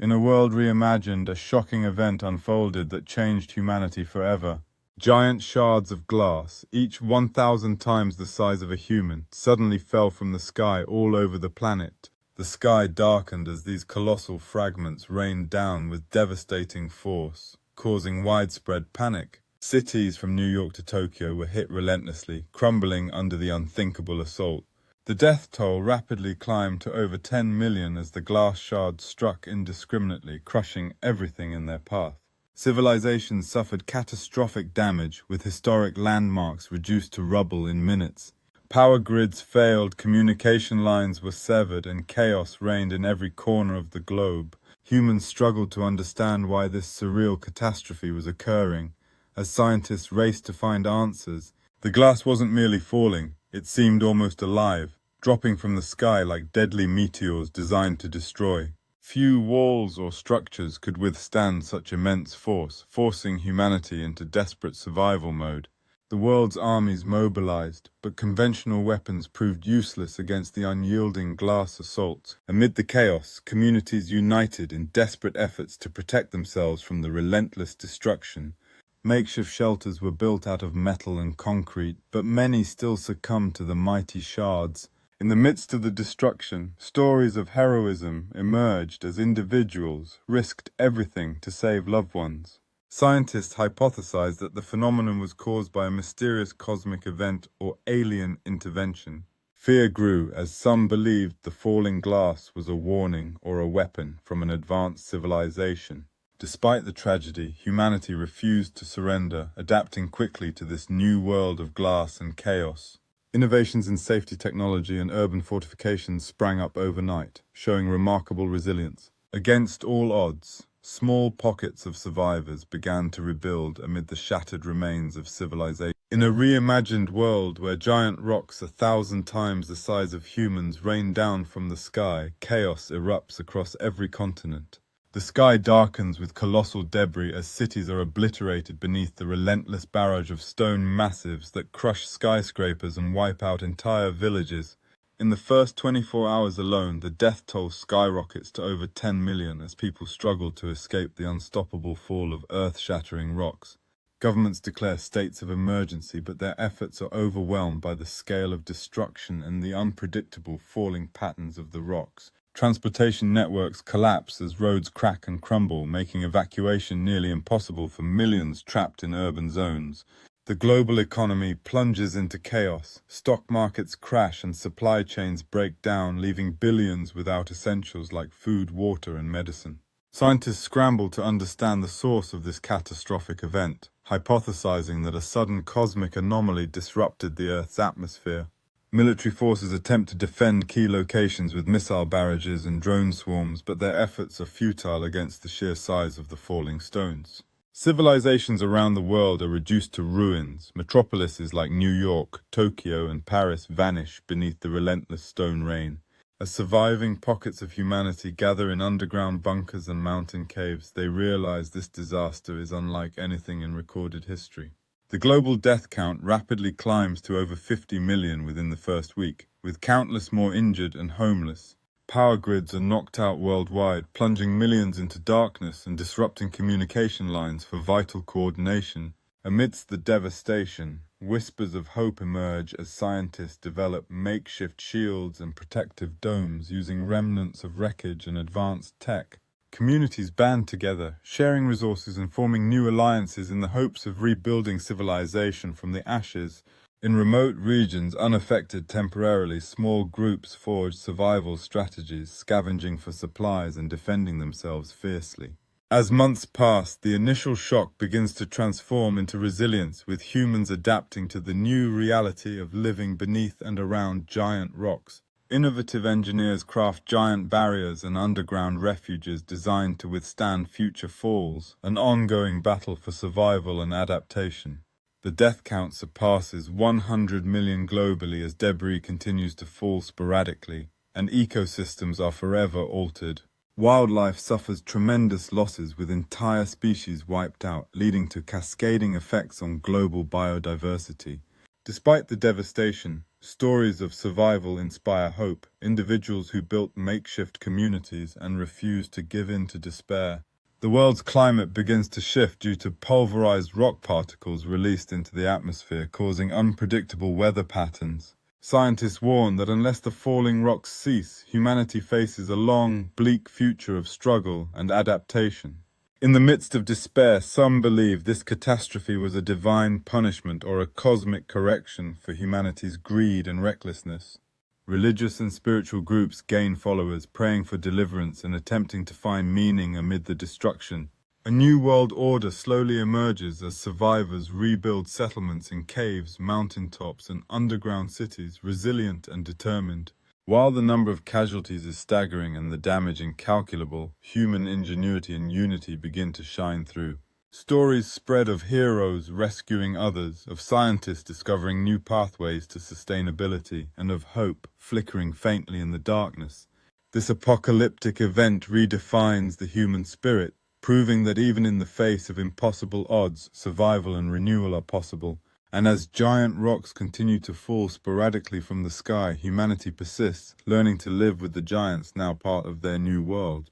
In a world reimagined, a shocking event unfolded that changed humanity forever. Giant shards of glass, each 1,000 times the size of a human, suddenly fell from the sky all over the planet. The sky darkened as these colossal fragments rained down with devastating force, causing widespread panic. Cities from New York to Tokyo were hit relentlessly, crumbling under the unthinkable assault. The death toll rapidly climbed to over 10 million as the glass shards struck indiscriminately, crushing everything in their path. Civilizations suffered catastrophic damage, with historic landmarks reduced to rubble in minutes. Power grids failed, communication lines were severed, and chaos reigned in every corner of the globe. Humans struggled to understand why this surreal catastrophe was occurring. As scientists raced to find answers, the glass wasn't merely falling, it seemed almost alive, dropping from the sky like deadly meteors designed to destroy. Few walls or structures could withstand such immense force, forcing humanity into desperate survival mode. The world's armies mobilized, but conventional weapons proved useless against the unyielding glass assault. Amid the chaos, communities united in desperate efforts to protect themselves from the relentless destruction. Makeshift shelters were built out of metal and concrete, but many still succumbed to the mighty shards. In the midst of the destruction, stories of heroism emerged as individuals risked everything to save loved ones. Scientists hypothesized that the phenomenon was caused by a mysterious cosmic event or alien intervention. Fear grew as some believed the falling glass was a warning or a weapon from an advanced civilization. Despite the tragedy, humanity refused to surrender, adapting quickly to this new world of glass and chaos. Innovations in safety technology and urban fortifications sprang up overnight, showing remarkable resilience. Against all odds, small pockets of survivors began to rebuild amid the shattered remains of civilization. In a reimagined world where giant rocks 1,000 times the size of humans rain down from the sky, chaos erupts across every continent. The sky darkens with colossal debris as cities are obliterated beneath the relentless barrage of stone massives that crush skyscrapers and wipe out entire villages. In the first 24 hours alone, the death toll skyrockets to over 10 million as people struggle to escape the unstoppable fall of earth-shattering rocks. Governments declare states of emergency, but their efforts are overwhelmed by the scale of destruction and the unpredictable falling patterns of the rocks. Transportation networks collapse as roads crack and crumble, making evacuation nearly impossible for millions trapped in urban zones. The global economy plunges into chaos. Stock markets crash and supply chains break down, leaving billions without essentials like food, water, and medicine. Scientists scramble to understand the source of this catastrophic event, hypothesizing that a sudden cosmic anomaly disrupted the Earth's atmosphere. Military forces attempt to defend key locations with missile barrages and drone swarms, but their efforts are futile against the sheer size of the falling stones. Civilizations around the world are reduced to ruins. Metropolises like New York, Tokyo, and Paris vanish beneath the relentless stone rain. As surviving pockets of humanity gather in underground bunkers and mountain caves, they realize this disaster is unlike anything in recorded history. The global death count rapidly climbs to over 50 million within the first week, with countless more injured and homeless. Power grids are knocked out worldwide, plunging millions into darkness and disrupting communication lines for vital coordination. Amidst the devastation, whispers of hope emerge as scientists develop makeshift shields and protective domes using remnants of wreckage and advanced tech. Communities band together, sharing resources and forming new alliances in the hopes of rebuilding civilization from the ashes. In remote regions unaffected temporarily, small groups forge survival strategies, scavenging for supplies and defending themselves fiercely. As months pass, the initial shock begins to transform into resilience, with humans adapting to the new reality of living beneath and around giant rocks. Innovative engineers craft giant barriers and underground refuges designed to withstand future falls, an ongoing battle for survival and adaptation. The death count surpasses 100 million globally as debris continues to fall sporadically, and ecosystems are forever altered. Wildlife suffers tremendous losses with entire species wiped out, leading to cascading effects on global biodiversity. Despite the devastation, Stories of survival inspire hope, individuals who built makeshift communities and refused to give in to despair. The world's climate begins to shift due to pulverized rock particles released into the atmosphere, causing unpredictable weather patterns. Scientists warn that unless the falling rocks cease, humanity faces a long, bleak future of struggle and adaptation. In the midst of despair, some believe this catastrophe was a divine punishment or a cosmic correction for humanity's greed and recklessness. Religious and spiritual groups gain followers, praying for deliverance and attempting to find meaning amid the destruction. A new world order slowly emerges as survivors rebuild settlements in caves, mountaintops, and underground cities, resilient and determined. While the number of casualties is staggering and the damage incalculable, human ingenuity and unity begin to shine through. Stories spread of heroes rescuing others, of scientists discovering new pathways to sustainability, and of hope flickering faintly in the darkness. This apocalyptic event redefines the human spirit, proving that even in the face of impossible odds, survival and renewal are possible. And as giant rocks continue to fall sporadically from the sky, humanity persists, learning to live with the giants now part of their new world.